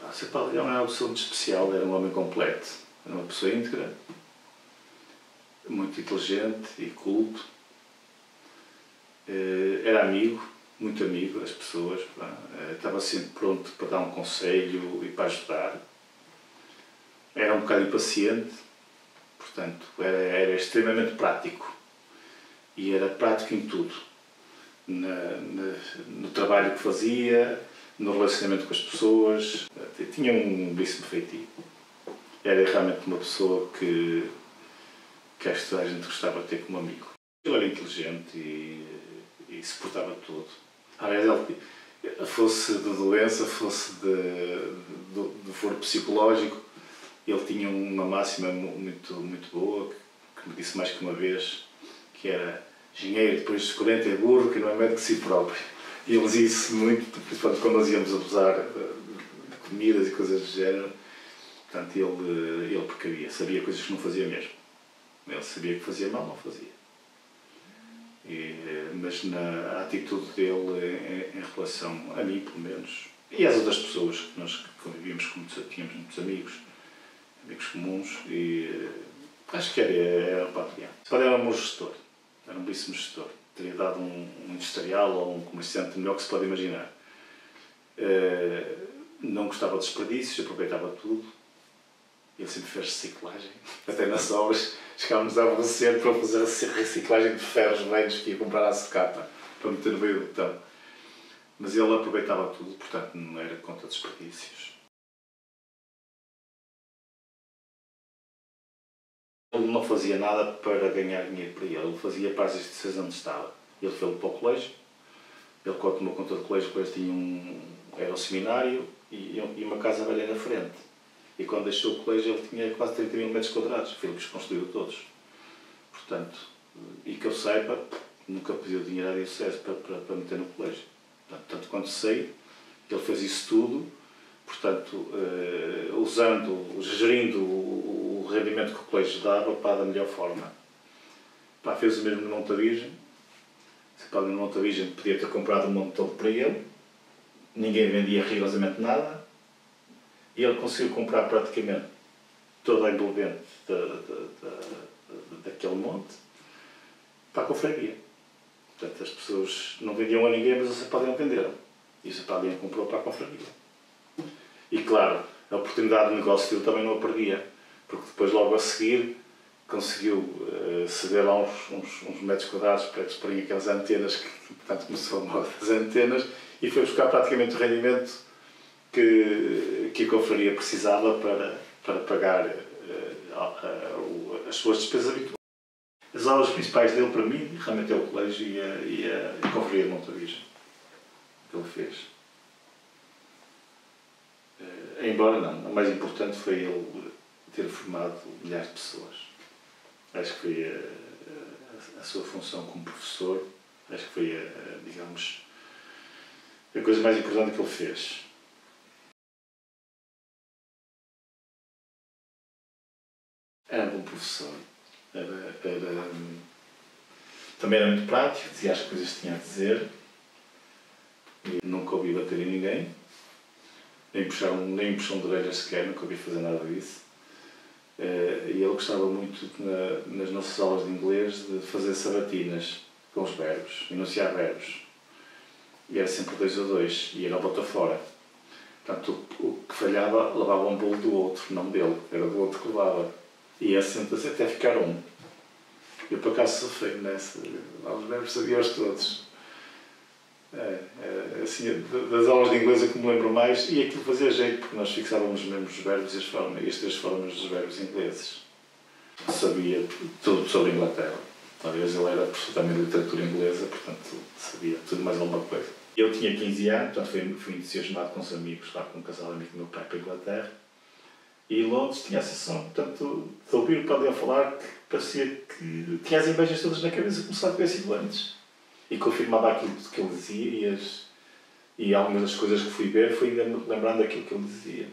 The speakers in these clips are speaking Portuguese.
O Sr. Paulo Leão era uma pessoa muito especial, era um homem completo, era uma pessoa íntegra, muito inteligente e culto, era amigo, muito amigo das pessoas, estava sempre pronto para dar um conselho e para ajudar, era um bocado impaciente, portanto era extremamente prático e era prático em tudo, no trabalho que fazia, no relacionamento com as pessoas, tinha um belíssimo feitio. Era realmente uma pessoa que acho que toda a gente gostava de ter como amigo. Ele era inteligente e suportava tudo. Aliás, ele, fosse de doença, fosse de foro psicológico, ele tinha uma máxima muito boa, que me disse mais que uma vez, que era: engenheiro, depois de 40 é burro, que não é médico de si próprio. E ele dizia isso muito, principalmente quando nós íamos abusar de comidas e coisas do género. Portanto, ele precavia, sabia coisas que não fazia mesmo. Ele sabia que fazia mal, não fazia. Mas na atitude dele em relação a mim, pelo menos, e às outras pessoas que nós convivíamos, tínhamos muitos amigos comuns, e acho que era um patriarca. Era um bom gestor, era um belíssimo gestor. Teria dado um industrial ou um comerciante melhor que se pode imaginar. Não gostava de desperdícios, aproveitava tudo. Ele sempre fez reciclagem, até nas obras chegávamos a aborrecer para fazer reciclagem de ferros velhos que ia comprar à sucata para meter no meio do botão. Mas ele aproveitava tudo, portanto não era contra desperdícios. Ele não fazia nada para ganhar dinheiro para ele fazia para as instituições onde estava. Ele foi para o colégio, ele quando tomou conta do colégio, depois tinha era um seminário e uma casa velha na frente. E quando deixou o colégio ele tinha quase 30 mil metros quadrados, foi ele que os construiu todos. Portanto, e que eu saiba, nunca pediu dinheiro à diocese para meter no colégio. Tanto quanto sei, ele fez isso tudo, portanto, gerindo o rendimento que o colégio dava da melhor forma. Fez o mesmo no Monte da Virgem. No Monte da Virgem podia ter comprado um monte todo para ele, ninguém vendia rigorosamente nada, e ele conseguiu comprar praticamente toda a envolvente daquele monte para a confraria. Portanto, as pessoas não vendiam a ninguém, mas o Sr. Paulo Leão venderam. E o Sr. Paulo Leão comprou para a confraria. E claro, a oportunidade de negócio dele também não a perdia, porque depois, logo a seguir, conseguiu ceder lá uns metros quadrados para que se porem aquelas antenas, que portanto começou a moda das antenas, e foi buscar praticamente o rendimento que a confraria precisava para pagar as suas despesas habituais. As aulas principais dele, para mim, realmente é o colégio e a confraria de Monte da Virgem, que ele fez. Embora não, o mais importante foi ele ter formado milhares de pessoas. Acho que foi a sua função como professor, acho que foi, digamos, a coisa mais importante que ele fez. Era um bom professor, também era muito prático, dizia as coisas que tinha a dizer, e nunca ouvi bater em ninguém, nem puxão de orelhas sequer, nunca ouvi fazer nada disso. E ele gostava muito, nas nossas aulas de inglês, de fazer sabatinas com os verbos, enunciar verbos. E era sempre 2 a 2, e era a bota fora. Portanto, o que falhava levava um bolo do outro, não dele, era do outro que levava. E ia sempre até ficar um. Eu por acaso sofri nessa, os verbos sabia-os todos. Assim, das aulas de inglês é que me lembro mais, e aquilo fazia jeito, porque nós fixávamos mesmo os verbos e as 3 formas dos verbos ingleses. Sabia tudo sobre a Inglaterra. Talvez ele era professor também de literatura inglesa, portanto sabia tudo mais alguma coisa. Eu tinha 15 anos, portanto fui entusiasmado com os amigos, lá com um casal amigo do meu pai para a Inglaterra. E em Londres tinha a sensação, portanto, de ouvir o Padre Leão falar, que parecia que tinha as imagens todas na cabeça como se lá tivesse ido antes. E confirmava aquilo que ele dizia e algumas das coisas que fui ver foi ainda lembrando daquilo que ele dizia.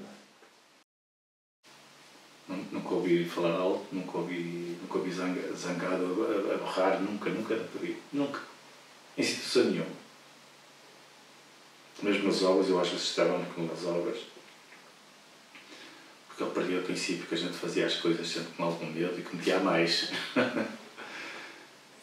Nunca ouvi falar alto, nunca ouvi zangado a berrar, nunca vi. Nunca. Em situação nenhuma. Mesmo nas obras, eu às vezes estava nas obras. porque ele perdia o princípio que a gente fazia as coisas sempre com algum medo e cometia mais.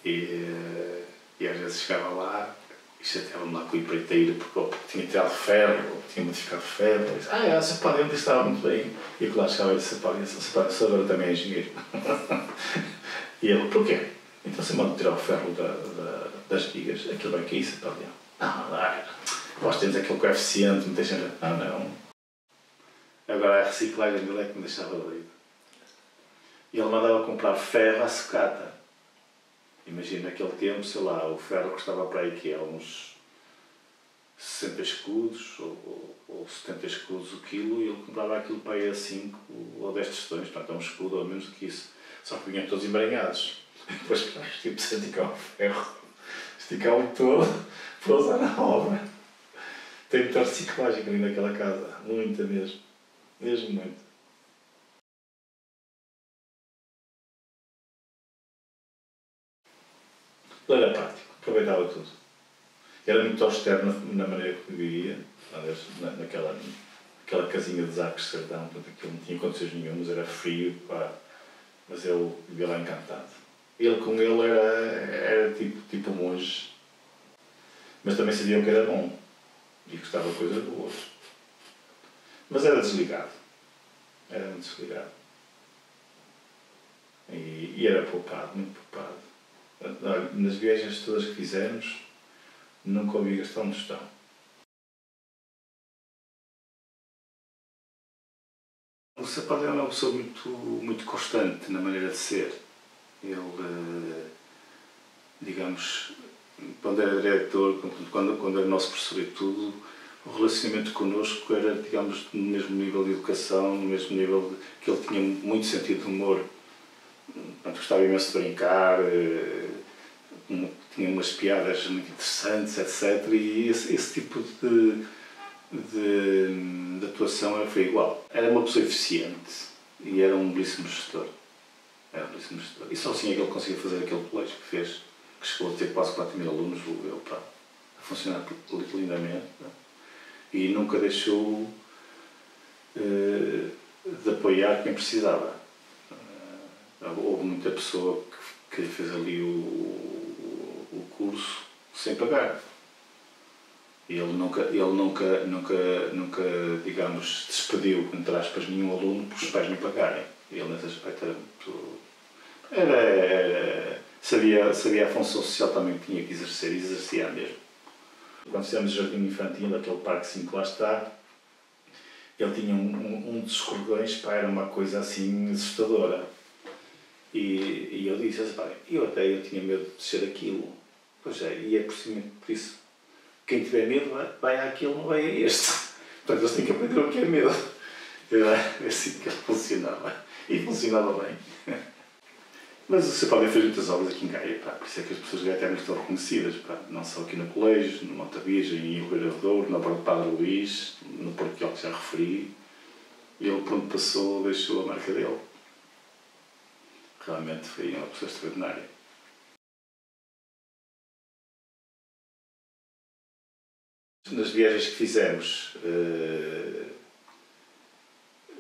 E às vezes chegava lá e chateava-me lá com o empreiteiro porque tinha tirado ferro, ou tinha modificado ferro. E disse, essa pá, onde estava muito bem. E lá chegava e disse, essa agora também é engenheiro. E ele, porquê? Então se manda tirar o ferro das vigas, aquilo vai cair, pá, nós temos aquele coeficiente, me deixa... não. Agora a reciclagem dele é que me deixava doido. E ele mandava comprar ferro à sucata. Imagina naquele tempo, sei lá, o ferro custava para aí que é uns 60 escudos ou 70 escudos o quilo, e ele comprava aquilo para aí a 5 ou 10 tostões, portanto é um escudo ou menos do que isso. Só que vinham todos embranhados. Depois tipo, se esticar o ferro, esticar-o todo para usar na obra. Tem muita reciclagem ali naquela casa, muita mesmo. Mesmo muito. Ele era prático, aproveitava tudo. Era muito austero na maneira que vivia, naquela casinha de Zacos de Sardão, portanto aquilo não tinha condições nenhumas, era frio, pá, mas ele vivia lá encantado. Ele com ele era tipo monge, mas também sabiam que era bom e gostava de coisas boas. Mas era desligado, era muito desligado. E era poupado, muito poupado. Nas viagens todas que fizemos, nunca ouvi gastar um tostão. O Sapato é uma pessoa muito constante na maneira de ser. Ele, digamos, quando era diretor, quando era nosso professor e tudo, o relacionamento connosco era, digamos, no mesmo nível de educação, no mesmo nível que ele tinha muito sentido de humor. Portanto, gostava imenso de brincar, tinha umas piadas muito interessantes, etc. E esse tipo de atuação foi igual. Era uma pessoa eficiente e era um belíssimo gestor. E só assim é que ele conseguiu fazer aquele colégio que fez, que chegou a ter quase 4.000 alunos, a funcionar lindamente. E nunca deixou de apoiar quem precisava. Houve muita pessoa que fez ali o curso sem pagar. E ele nunca, digamos, despediu, entre aspas, nenhum aluno por os pais não pagarem. Ele, nesse aspecto, era muito... Sabia a função social também que tinha que exercer, e exercia mesmo. Quando fizemos o jardim infantil, aquele parque 5 que lá está, ele tinha um dos escorregões, pá, era uma coisa assim assustadora. E eu disse, eu tinha medo de descer aquilo. Pois é, e é por isso, quem tiver medo vai àquilo, não vai a este. Portanto, eles têm que aprender o que é medo. É assim que ele funcionava. E funcionava bem. Mas o Sr. Paulo fez muitas obras aqui em Gaia, pá, por isso é que as pessoas de Gaia também estão reconhecidas, pá, não só aqui no colégio, no Monte Virgem, em Ribeira do Douro, na Porta do Padre Luís, no Porto que já referi. E ele, pronto, passou, deixou a marca dele. Realmente foi uma pessoa extraordinária. Nas viagens que fizemos,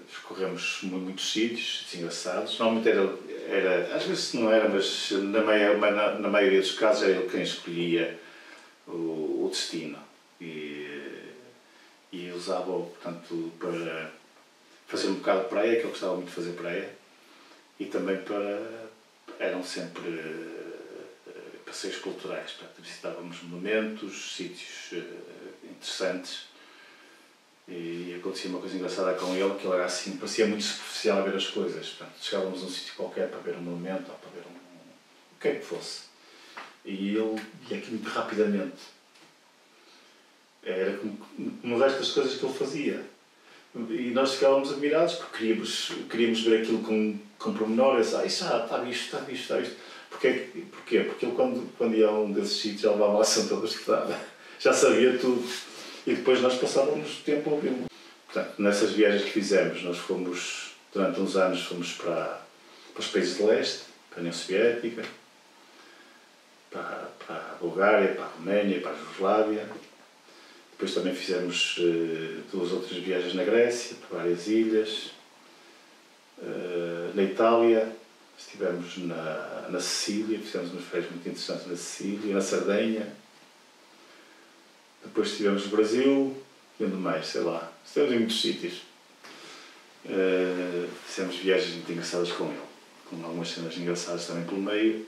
percorremos muitos sítios engraçados. Normalmente era, às vezes não era, mas na maioria dos casos era ele quem escolhia o destino. E usava-o, portanto, para fazer um bocado de praia, que ele gostava muito de fazer praia, e também eram sempre passeios culturais. Portanto, visitávamos monumentos, sítios interessantes. E acontecia uma coisa engraçada com ele, que ele era assim, parecia muito superficial a ver as coisas. Portanto, chegávamos a um sítio qualquer para ver um monumento ou para ver o que é que fosse. E ele ia aqui muito rapidamente. Era como o resto das coisas que ele fazia. E nós ficávamos admirados porque queríamos ver aquilo com pormenor. Isso está visto. Porquê? Porque ele quando ia a um desses sítios já levava a ação toda estudada. Já sabia tudo. E depois nós passávamos o tempo a ouvi-lo. Portanto, nessas viagens que fizemos, nós fomos, durante uns anos, para os países de leste, para a União Soviética, para a Bulgária, para a Roménia, para a Jugoslávia. Depois também fizemos 2 ou 3 viagens na Grécia, para várias ilhas. na Itália, estivemos na Sicília, fizemos umas férias muito interessantes na Sicília, na Sardenha. Depois estivemos no Brasil, onde mais, sei lá, estivemos em muitos sítios. Fizemos viagens muito engraçadas com ele, com algumas cenas engraçadas também pelo meio.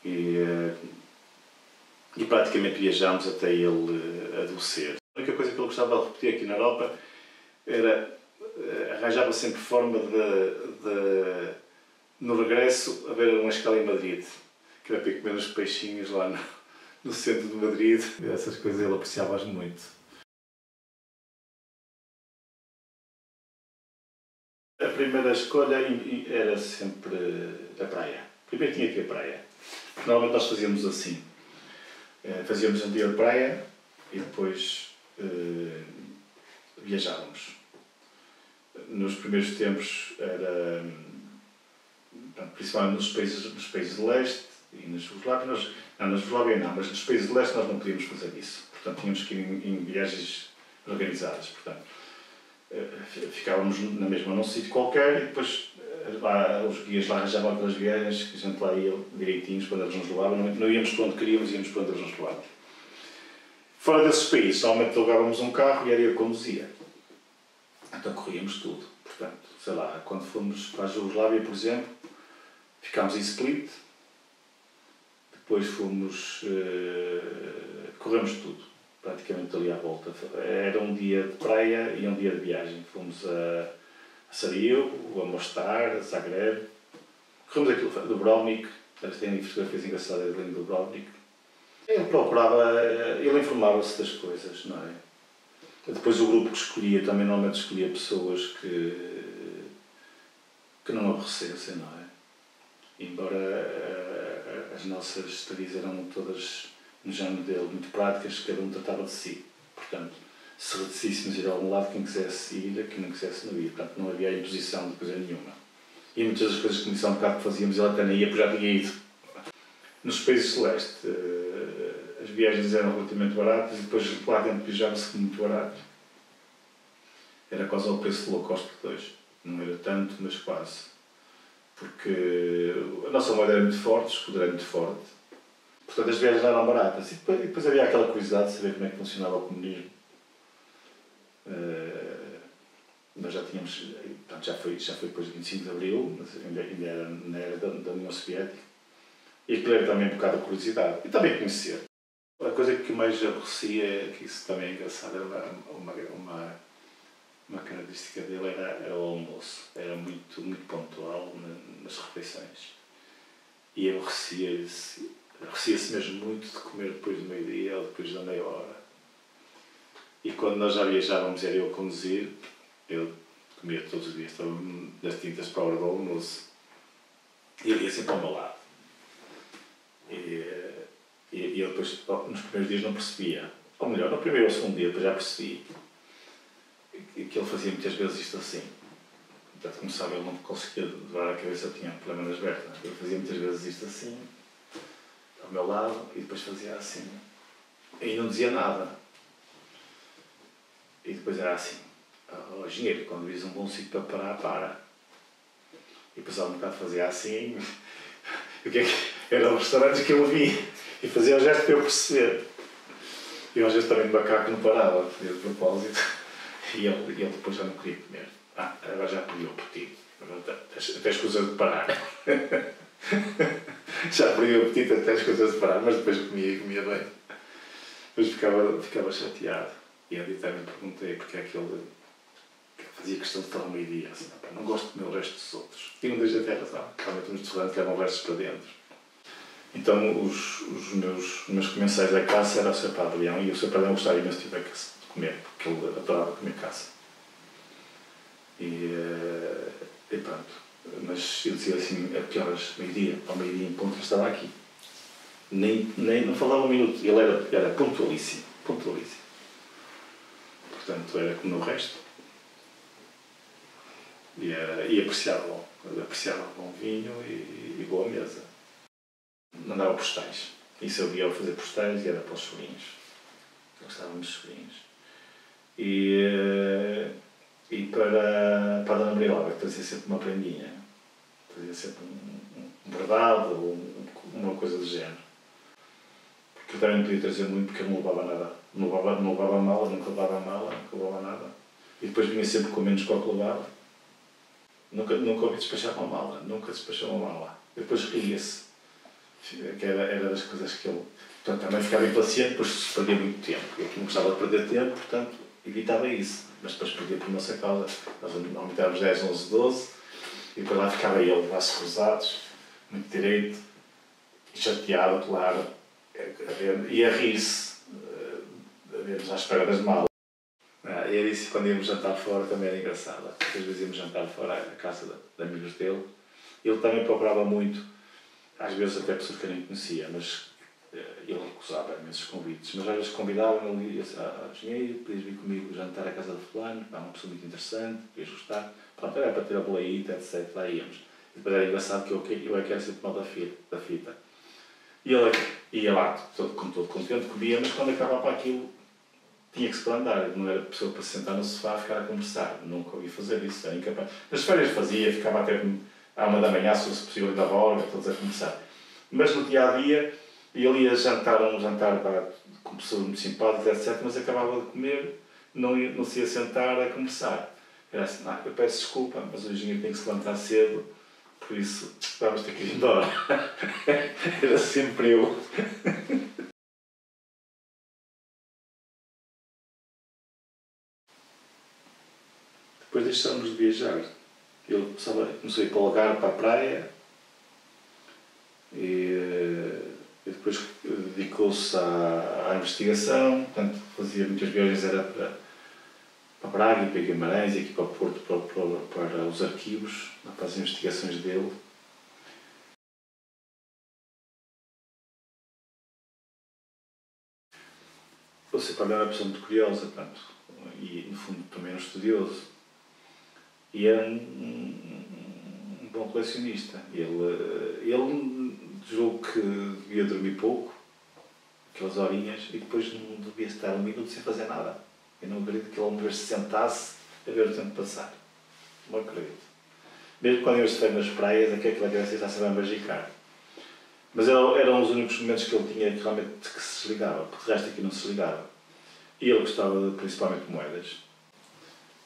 E praticamente viajámos até ele adoecer. A única coisa que ele gostava de repetir aqui na Europa era arranjava sempre forma de no regresso haver uma escala em Madrid, que era para ir comer uns peixinhos lá no centro de Madrid. Essas coisas ele apreciava-as muito. A primeira escolha era sempre a praia. Primeiro tinha que ir à praia. Normalmente nós fazíamos assim. Fazíamos um dia de praia e depois viajávamos. Nos primeiros tempos era principalmente nos países de leste e na Jugoslávia. Na Jugoslávia não, mas nos países de leste nós não podíamos fazer isso. Portanto, tínhamos que ir em viagens organizadas. Portanto, ficávamos na mesma num sítio qualquer e depois lá, os guias lá arranjavam aquelas viagens que a gente lá ia direitinhos quando eles nos levavam. Não íamos para onde queríamos, íamos para onde eles nos levavam. Fora desses países, normalmente alugávamos um carro e era eu que conduzia. Então corríamos tudo. Portanto, sei lá, quando fomos para a Jugoslávia, por exemplo, ficámos em Split, depois fomos, corremos tudo, praticamente ali à volta. Era um dia de praia e um dia de viagem. Fomos a Sarajevo, a Mostar, a Zagreb, corremos aquilo, Dubrovnik, tem fotografias engraçadas de Dubrovnik. Ele procurava, ele informava-se das coisas, não é? Depois o grupo que escolhia, também normalmente escolhia pessoas que não aborrecessem, não é? Embora as nossas estadias eram todas no género dele, muito práticas, cada um tratava de si. Portanto, se decidíssemos ir a algum lado, quem quisesse ir, quem não quisesse não ir. Portanto, não havia imposição de coisa nenhuma. E muitas das coisas que comissão de carro que fazíamos, ele até nem ia, porque já tinha ido. Nos países celestes, as viagens eram relativamente baratas e depois lá dentro viajava-se muito barato. Era quase ao preço do low cost de hoje. Não era tanto, mas quase. Porque a nossa moeda era muito forte, o escudo era muito forte. Portanto, as viagens eram baratas. E depois havia aquela curiosidade de saber como é que funcionava o comunismo. Nós já tínhamos, portanto, já foi depois de 25 de Abril, mas ainda era na era da União Soviética. E aquilo era também um bocado de curiosidade. E também conhecer. A coisa que mais aborrecia, que isso também é engraçado, era uma característica dele, era o almoço. Era muito pontual nas refeições. E aborrecia-se mesmo muito de comer depois do meio-dia ou depois da meia hora. E quando nós já viajávamos, era eu a conduzir, eu comia todos os dias, estava das tintas para a hora do almoço. E ele ia sempre ao meu lado. E eu depois, nos primeiros dias não percebia. Ou melhor, no primeiro ou segundo dia depois já percebi que ele fazia muitas vezes isto assim. Portanto, começava, ele não conseguia levar a cabeça, eu tinha um problema nas pernas. Ele fazia muitas vezes isto assim, ao meu lado, e depois fazia assim. E não dizia nada. E depois era assim: oh, engenheiro, quando vis um bom sítio para parar, para. E passava um bocado, fazia assim. O que é que eram os restaurantes que eu vi? E fazia o gesto para eu perceber. E às vezes também de macaco não parava, fazia de propósito. E ele depois já não queria comer. Agora já perdi o apetite. Até as coisas de parar. Já perdi o apetite até as coisas de parar, mas depois comia bem. Depois ficava chateado. E eu também perguntei porque é que ele fazia questão de estar ao meio-dia. Assim, não gosto de comer o resto dos outros. E não deixa até razão. Realmente uns restaurantes levam restos para dentro. Então os meus comensais da caça era o Sr. Padre Leão, e o Sr. Padre Leão gostava imenso de comer, porque ele adorava comer caça. E pronto. Mas eu dizia assim, a que horas? Meio-dia, ao meio-dia em ponto, ele estava aqui. Não falava um minuto. Ele era pontualíssimo. Portanto, era como no resto. E apreciava bom vinho e boa mesa. Mandava postais. Isso eu ia fazer postais e era para os sobrinhos. Eu gostava muito dos sobrinhos. E E para a Dona Maria Laura, que trazia sempre uma prendinha, trazia sempre um bordado ou uma coisa do género. Porque eu também não podia trazer muito porque ele não levava nada. Não levava mala, nunca levava nada. E depois vinha sempre com menos que o que levava. Nunca ouvi despachar uma mala, nunca despachou uma mala. E depois ria-se. Que era das coisas que ele... Portanto, também ficava impaciente, depois perdia muito tempo. Eu não gostava de perder tempo, portanto, evitava isso. Mas depois perdia por nossa causa. Nós aumentávamos 10, 11, 12 e depois lá ficava ele, braços cruzados, muito direito, chateado, claro, e a rir-se, a ver-nos à espera das malas. E era isso, quando íamos jantar fora também era engraçado. Às vezes íamos jantar fora à casa de amigos dele. Ele também procurava muito, às vezes até pessoas que eu nem conhecia, mas ele recusava imensos convites. Mas às vezes convidava-me, ele disse, engenheiro, podias vir comigo jantar à casa de fulano, uma pessoa muito interessante, podias gostar. Pronto, era para ter a boleíta, etc. Lá íamos. E depois era engraçado que eu é que era sempre mal da fita. E ele ia lá, todo contente, comia, mas quando acabava aquilo, tinha que se andar. Não era pessoa para se sentar no sofá e ficar a conversar. Nunca ouvi fazer isso, era incapaz. Nas férias fazia, ficava até à 1 da manhã, se fosse possível, da hora, todos a conversar. Mas no dia a dia, ele ia jantar com pessoas muito simpáticas, etc. Mas acabava de comer, não se ia sentar a conversar. Era assim, eu peço desculpa, mas o engenheiro tem que se levantar cedo, por isso vamos ter que ir embora. Era sempre eu. Depois deixámos de viajar. Ele começou a ir para o Algarve, para a praia, e depois dedicou-se à investigação, portanto fazia muitas viagens, era para Braga e para Guimarães, e aqui para o Porto, para os arquivos, para as investigações dele. Ele sempre era uma pessoa muito curiosa, portanto, e no fundo também um estudioso. E era um bom colecionista. Ele julgo que devia dormir pouco, aquelas horinhas, e depois não devia estar 1 minuto sem fazer nada. Eu não acredito que ele uma vez se sentasse a ver o tempo passar. Não acredito. Mesmo quando eu estive nas praias, aquela criança está sempre a magicar. Mas eram os únicos momentos que ele tinha que realmente que se desligava, porque o resto aqui não se ligava. E ele gostava principalmente de moedas,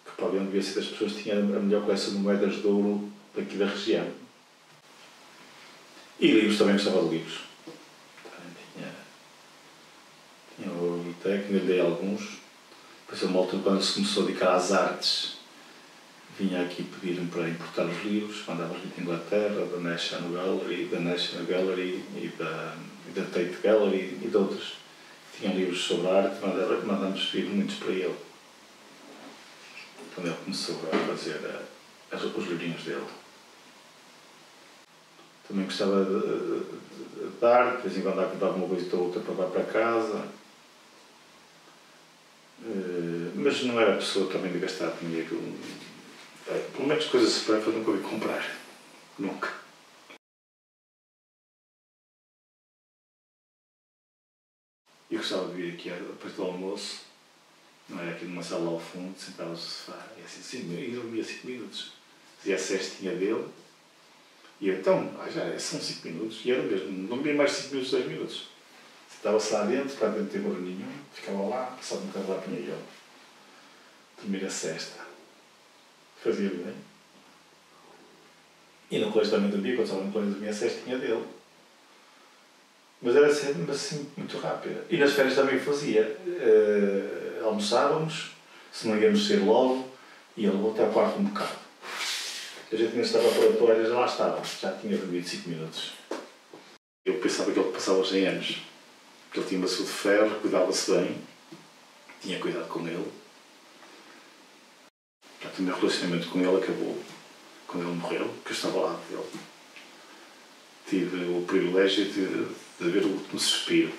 que provavelmente devia ser das pessoas que tinham a melhor coleção de moedas de ouro daqui da região. E livros, também gostava de livros. Também tinha o biblioteca, ainda dei alguns. Depois, a uma altura, quando se começou a dedicar às artes, vinha aqui pedir-me para importar os livros, mandava-os de Inglaterra, da National Gallery e da Tate Gallery e de outros. Tinham livros sobre a arte, mandámos vir muitos para ele. Quando ele começou a fazer os livrinhos dele. Também gostava de arte, de vez em quando comprava uma coisa ou outra para levar para casa. Mas não era pessoa também de gastar dinheiro. Pelo menos coisas supérfluas nunca ouvi comprar. Nunca. Eu gostava de vir aqui depois do almoço, não era aqui numa sala ao fundo, sentava-se no sofá e assim, e dormia 5 minutos. Fazia a cestinha dele e eu, então, são 5 minutos. E era mesmo, não dormia mais 5 minutos, 2 minutos. Sentava-se lá dentro, para dentro de tempo nenhum, ficava lá, só um bocado lá punha eu. Dormir a cesta. Fazia bem. E no colégio também dormia, quando estava no colégio dormia a cestinha dele. Mas era sempre assim, muito rápida. E nas férias também fazia. Almoçávamos, se não íamos sair logo, ia logo até ao quarto um bocado. A gente ainda estava para a toalha, já lá estava. Já tinha dormido 5 minutos. Eu pensava que ele passava 100 anos. Que ele tinha uma saúde de ferro, cuidava-se bem, tinha cuidado com ele. Portanto, o meu relacionamento com ele acabou quando ele morreu, que eu estava lá dele. Tive o privilégio de ver o último suspiro.